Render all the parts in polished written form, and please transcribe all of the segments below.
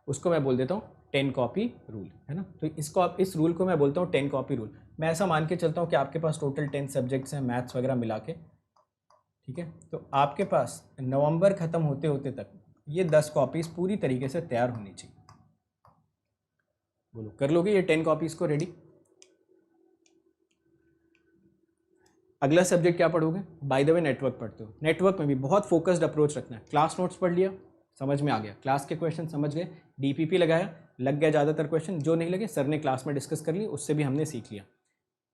उसको मैं बोल देता हूँ 10 कॉपी रूल, है ना। तो इस रूल को मैं बोलता हूँ 10 कॉपी रूल। मैं ऐसा मान के चलता हूँ कि आपके पास टोटल 10 सब्जेक्ट्स हैं मैथ्स वगैरह मिला के, ठीक है। तो आपके पास नवंबर ख़त्म होते होते तक ये 10 कॉपीज़ पूरी तरीके से तैयार होनी चाहिए। बोलो कर लोगे ये 10 कॉपीज़ को रेडी? अगला सब्जेक्ट क्या पढ़ोगे? बाय द वे नेटवर्क पढ़ते हो। नेटवर्क में भी बहुत फोकस्ड अप्रोच रखना है। क्लास नोट्स पढ़ लिया, समझ में आ गया, क्लास के क्वेश्चन समझ गए, डीपीपी लगाया, लग गया ज़्यादातर क्वेश्चन, जो नहीं लगे सर ने क्लास में डिस्कस कर ली, उससे भी हमने सीख लिया।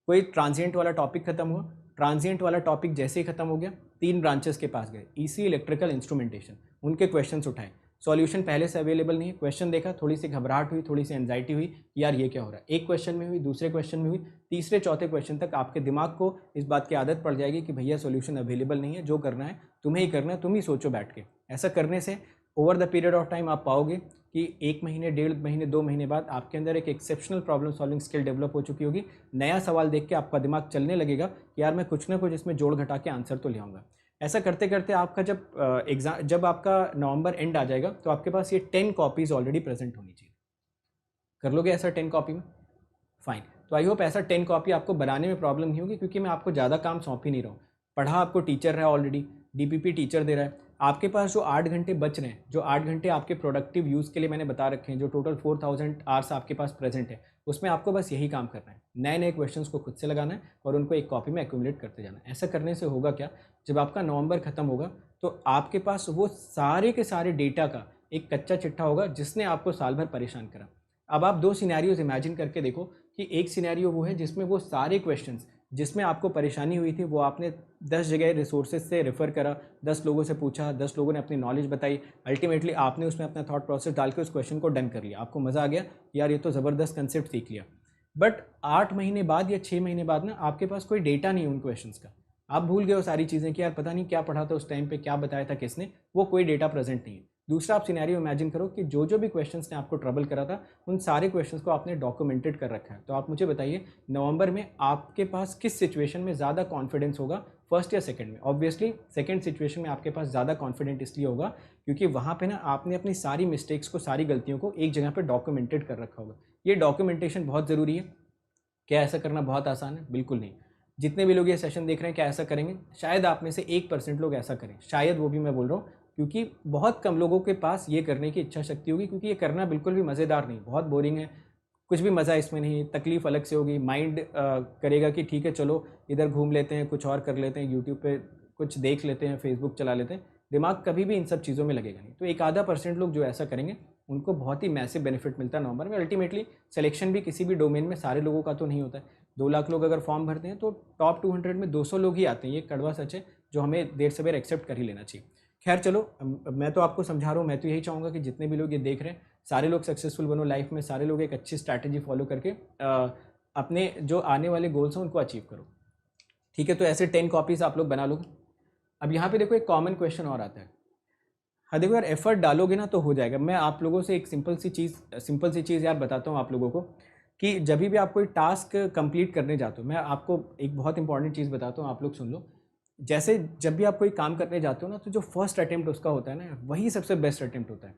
कोई ट्रांजिएंट वाला टॉपिक खत्म हुआ, ट्रांजिएंट वाला टॉपिक जैसे ही खत्म हो गया 3 ब्रांचेस के पास गए, ईसी, इलेक्ट्रिकल, इंस्ट्रूमेंटेशन, उनके क्वेश्चंस उठाए, सॉल्यूशन पहले से अवेलेबल नहीं है, क्वेश्चन देखा, थोड़ी सी घबराहट हुई, थोड़ी सी एंजाइटी हुई, यार ये क्या हो रहा है, एक क्वेश्चन में हुई, दूसरे क्वेश्चन में हुई, तीसरे चौथे क्वेश्चन तक आपके दिमाग को इस बात की आदत पड़ जाएगी कि भैया सॉल्यूशन अवेलेबल नहीं है, जो करना है तुम्हें ही करना है, तुम ही सोचो बैठ के। ऐसा करने से over the period of time आप पाओगे कि 1 महीने, 1.5 महीने, 2 महीने बाद आपके अंदर एक exceptional problem solving skill develop हो चुकी होगी। नया सवाल देख के आपका दिमाग चलने लगेगा कि यार मैं कुछ ना कुछ इसमें जोड़ घटा के आंसर तो ले आऊँगा। ऐसा करते करते आपका जब आपका नवंबर एंड आ जाएगा तो आपके पास ये 10 कॉपीज़ ऑलरेडी प्रेजेंट होनी चाहिए। कर लोगे ऐसा 10 कॉपी में? फाइन। तो आई होप ऐसा 10 कॉपी आपको बनाने में प्रॉब्लम नहीं होगी, क्योंकि मैं आपको ज़्यादा काम सौंप ही नहीं रहा हूँ। पढ़ा आपको टीचर रहा है ऑलरेडी, डीपीपी टीचर दे रहा है। आपके पास जो 8 घंटे बच रहे हैं, जो 8 घंटे आपके प्रोडक्टिव यूज़ के लिए मैंने बता रखे हैं, जो टोटल 4000 आवर्स आपके पास प्रेजेंट है, उसमें आपको बस यही काम करना है, नए नए क्वेश्चंस को खुद से लगाना है और उनको एक कॉपी में एक्यूमुलेट करते जाना है। ऐसा करने से होगा क्या, जब आपका नवंबर खत्म होगा तो आपके पास वो सारे के सारे डेटा का एक कच्चा चिट्ठा होगा जिसने आपको साल भर परेशान करा। अब आप 2 सिनेरियोज इमेजिन करके देखो कि एक सिनेरियो वो है जिसमें वो सारे क्वेश्चंस जिसमें आपको परेशानी हुई थी वो आपने 10 जगह रिसोर्सेज से रेफ़र करा, 10 लोगों से पूछा, 10 लोगों ने अपनी नॉलेज बताई, अल्टीमेटली आपने उसमें अपना थॉट प्रोसेस डाल के उस क्वेश्चन को डन कर लिया। आपको मज़ा आ गया, यार ये तो ज़बरदस्त कंसेप्ट सीख लिया। बट 8 महीने बाद या 6 महीने बाद ना आपके पास कोई डेटा नहीं उन क्वेश्चंस का, आप भूल गए वो सारी चीज़ें कि यार पता नहीं क्या पढ़ा था उस टाइम पे, क्या बताया था किसने, वो कोई डेटा प्रेजेंट नहीं है। दूसरा आप सिनेरियो इमेजिन करो कि जो जो भी क्वेश्चंस ने आपको ट्रबल करा था उन सारे क्वेश्चंस को आपने डॉक्यूमेंटेड कर रखा है। तो आप मुझे बताइए नवंबर में आपके पास किस सिचुएशन में ज़्यादा कॉन्फिडेंस होगा, फर्स्ट या सेकंड में? ऑब्वियसली सेकंड सिचुएशन में आपके पास ज़्यादा कॉन्फिडेंट इसलिए होगा क्योंकि वहाँ पे ना आपने अपनी सारी मिस्टेक्स को, सारी गलतियों को एक जगह पे डॉक्यूमेंटेड कर रखा होगा। ये डॉक्यूमेंटेशन बहुत ज़रूरी है। क्या ऐसा करना बहुत आसान है? बिल्कुल नहीं। जितने भी लोग ये सेशन देख रहे हैं क्या ऐसा करेंगे? शायद आप में से 1% लोग ऐसा करें, शायद, वो भी मैं बोल रहा हूँ, क्योंकि बहुत कम लोगों के पास ये करने की इच्छा शक्ति होगी, क्योंकि ये करना बिल्कुल भी मज़ेदार नहीं, बहुत बोरिंग है, कुछ भी मज़ा इसमें नहीं, तकलीफ़ अलग से होगी, माइंड करेगा कि ठीक है चलो इधर घूम लेते हैं, कुछ और कर लेते हैं, यूट्यूब पे कुछ देख लेते हैं, फेसबुक चला लेते हैं, दिमाग कभी भी इन सब चीज़ों में लगेगा नहीं। तो 1-आधा% लोग जो ऐसा करेंगे उनको बहुत ही मैसिव बेनिफिट मिलता है नवंबर में। अल्टीमेटली सिलेक्शन भी किसी भी डोमेन में सारे लोगों का तो नहीं होता है। 2 लाख लोग अगर फॉर्म भरते हैं तो टॉप 200 में 200 लोग ही आते हैं, ये कड़वा सच है जो हमें देर सवेर एक्सेप्ट कर ही लेना चाहिए। खैर चलो, मैं तो आपको समझा रहा हूँ, मैं तो यही चाहूँगा कि जितने भी लोग ये देख रहे हैं सारे लोग सक्सेसफुल बनो लाइफ में, सारे लोग एक अच्छी स्ट्रैटेजी फॉलो करके अपने जो आने वाले गोल्स हैं उनको अचीव करो। ठीक है, तो ऐसे 10 कॉपीज़ आप लोग बना लोगे। अब यहाँ पे देखो एक कॉमन क्वेश्चन और आता है। हाँ देखो यार, एफर्ट डालोगे ना तो हो जाएगा। मैं आप लोगों से एक सिंपल सी चीज़ यार बताता हूँ आप लोगों को, कि जब भी आप कोई टास्क कंप्लीट करने जाते हो, मैं आपको एक बहुत इंपॉर्टेंट चीज़ बताता हूँ, आप लोग सुन लो। जैसे जब भी आप कोई काम करने जाते हो ना, तो जो फर्स्ट अटेम्प्ट उसका होता है ना, वही सबसे बेस्ट अटेम्प्ट होता है।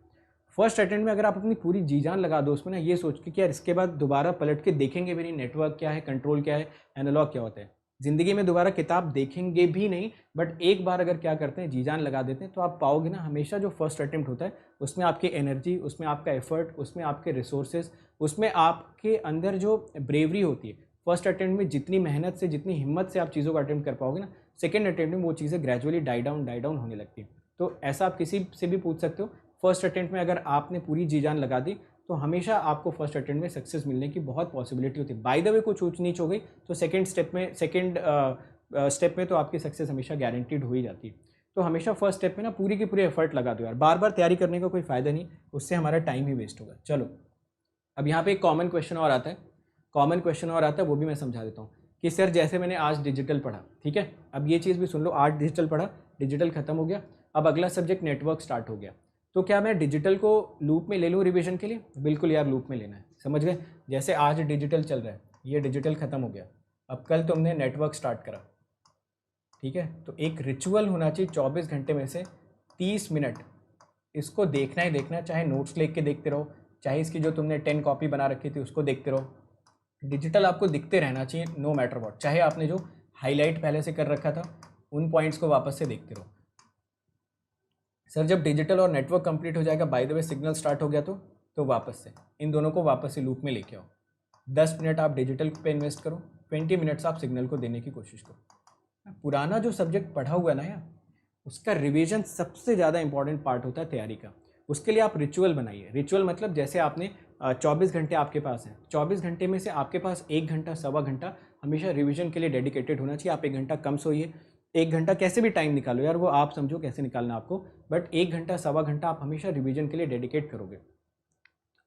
फर्स्ट अटेम्प्ट में अगर आप अपनी पूरी जी जान लगा दो उसमें ना, ये सोच के कि यार इसके बाद दोबारा पलट के देखेंगे भी नहीं नेटवर्क क्या है, कंट्रोल क्या है, एनालॉग क्या होता है, ज़िंदगी में दोबारा किताब देखेंगे भी नहीं, बट एक बार अगर क्या करते हैं जी जान लगा देते हैं, तो आप पाओगे ना हमेशा जो फर्स्ट अटेम्प्ट होता है उसमें आपकी एनर्जी, उसमें आपका एफर्ट, उसमें आपके रिसोर्सेज, उसमें आपके अंदर जो ब्रेवरी होती है, फर्स्ट अटेम्प्ट में जितनी मेहनत से, जितनी हिम्मत से आप चीज़ों को अटेम्प्ट कर पाओगे ना, सेकेंड अटेम्प्ट में वो चीज़ें ग्रेजुअली डाई डाउन होने लगती है। तो ऐसा आप किसी से भी पूछ सकते हो, फर्स्ट अटेम्प्ट में अगर आपने पूरी जी जान लगा दी तो हमेशा आपको फर्स्ट अटेम्प्ट में सक्सेस मिलने की बहुत पॉसिबिलिटी होती है। बाय द वे कुछ ऊंच नीच हो गई तो सेकंड स्टेप में तो आपकी सक्सेस हमेशा गारंटीड हो ही जाती है। तो हमेशा फर्स्ट स्टेप में ना पूरी की पूरी एफर्ट लगा दो यार, बार बार तैयारी करने का कोई फ़ायदा नहीं, उससे हमारा टाइम ही वेस्ट होगा। चलो, अब यहाँ पे एक कॉमन क्वेश्चन और आता है, वो भी मैं समझा देता हूँ कि सर जैसे मैंने आज डिजिटल पढ़ा, ठीक है, अब ये चीज़ भी सुन लो, आज डिजिटल पढ़ा, डिजिटल खत्म हो गया, अब अगला सब्जेक्ट नेटवर्क स्टार्ट हो गया, तो क्या मैं डिजिटल को लूप में ले लूँ रिवीजन के लिए? बिल्कुल यार, लूप में लेना है, समझ गए। जैसे आज डिजिटल चल रहा है, ये डिजिटल खत्म हो गया, अब कल तुमने नेटवर्क स्टार्ट करा, ठीक है, तो एक रिचुअल होना चाहिए 24 घंटे में से 30 मिनट इसको देखना ही देखना है, चाहे नोट्स लेके देखते रहो, चाहे इसकी जो तुमने 10 कॉपी बना रखी थी उसको देखते रहो। डिजिटल आपको दिखते रहना चाहिए नो मैटर व्हाट, चाहे आपने जो हाईलाइट पहले से कर रखा था उन पॉइंट्स को वापस से देखते रहो। सर जब डिजिटल और नेटवर्क कंप्लीट हो जाएगा, by the way signal start हो गया तो वापस से इन दोनों को वापस से लूप में लेके आओ। 10 मिनट आप डिजिटल पे इन्वेस्ट करो, 20 मिनट्स आप सिग्नल को देने की कोशिश करो। पुराना जो सब्जेक्ट पढ़ा हुआ है ना यार, उसका रिवीजन सबसे ज़्यादा इंपॉर्टेंट पार्ट होता है तैयारी का। उसके लिए आप रिचुअल बनाइए। रिचुअल मतलब जैसे आपने 24 घंटे आपके पास हैं, 24 घंटे में से आपके पास 1 घंटा सवा घंटा हमेशा रिवीजन के लिए डेडिकेटेड होना चाहिए। आप 1 घंटा कम सोइए, 1 घंटा कैसे भी टाइम निकालो यार, वो आप समझो कैसे निकालना आपको, बट 1 घंटा सवा घंटा आप हमेशा रिवीजन के लिए डेडिकेट करोगे।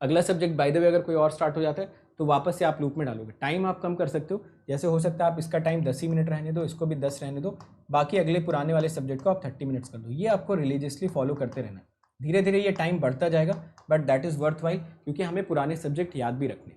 अगला सब्जेक्ट बाय द वे अगर कोई और स्टार्ट हो जाता है तो वापस से आप लूप में डालोगे। टाइम आप कम कर सकते हो, जैसे हो सकता है आप इसका टाइम 10 ही मिनट रहने दो, इसको भी 10 रहने दो, बाकी अगले पुराने वाले सब्जेक्ट को आप 30 मिनट्स कर दो। ये आपको रिलीजियसली फॉलो करते रहना है। धीरे धीरे ये टाइम बढ़ता जाएगा, but that is worth while, क्योंकि हमें पुराने सब्जेक्ट याद भी रखने।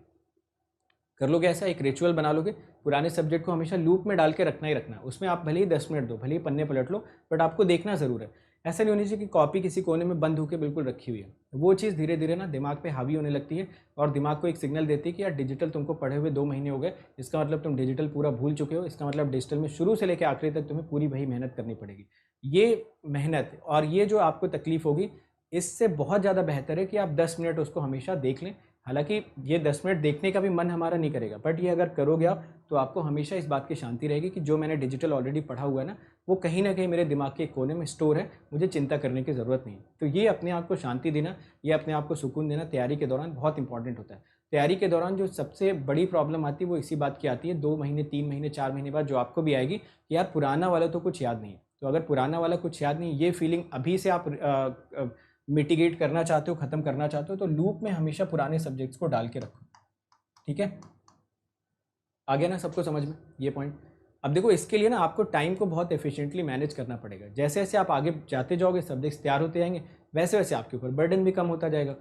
कर लोगे ऐसा, एक रिचुअल बना लोगे, पुराने सब्जेक्ट को हमेशा लूप में डाल के रखना ही रखना है। उसमें आप भले ही 10 मिनट दो, भले ही पन्ने पलट लो, बट आपको देखना ज़रूर है। ऐसा नहीं होनी चाहिए कि कॉपी किसी कोने में बंद होकर बिल्कुल रखी हुई है। वो चीज़ धीरे धीरे ना दिमाग पे हावी होने लगती है और दिमाग को एक सिग्नल देती है कि यार डिजिटल तुमको पढ़े हुए 2 महीने हो गए, इसका मतलब तुम डिजिटल पूरा भूल चुके हो, इसका मतलब डिजिटल में शुरू से लेकर आखिरी तक तुम्हें पूरी वही मेहनत करनी पड़ेगी। ये मेहनत और ये जो आपको तकलीफ होगी, इससे बहुत ज़्यादा बेहतर है कि आप 10 मिनट उसको हमेशा देख लें। हालांकि ये 10 मिनट देखने का भी मन हमारा नहीं करेगा, बट ये अगर करोगे आप तो आपको हमेशा इस बात की शांति रहेगी कि जो मैंने डिजिटल ऑलरेडी पढ़ा हुआ है ना, वो कहीं ना कहीं मेरे दिमाग के कोने में स्टोर है, मुझे चिंता करने की ज़रूरत नहीं है। तो ये अपने आप को शांति देना, ये अपने आप को सुकून देना तैयारी के दौरान बहुत इंपॉर्टेंट होता है। तैयारी के दौरान जो सबसे बड़ी प्रॉब्लम आती है वो इसी बात की आती है, 2 महीने 3 महीने 4 महीने बाद जो आपको भी आएगी कि यार पुराना वाला तो कुछ याद नहीं है। तो अगर पुराना वाला कुछ याद नहीं, ये फीलिंग अभी से आप मिटिगेट करना चाहते हो, ख़त्म करना चाहते हो, तो लूप में हमेशा पुराने सब्जेक्ट्स को डाल के रखो। ठीक है, आ गया ना सबको समझ में ये पॉइंट। अब देखो इसके लिए ना आपको टाइम को बहुत एफिशिएंटली मैनेज करना पड़ेगा। जैसे जैसे आप आगे जाते जाओगे, सब्जेक्ट्स तैयार होते जाएंगे, वैसे वैसे आपके ऊपर बर्डन भी कम होता जाएगा।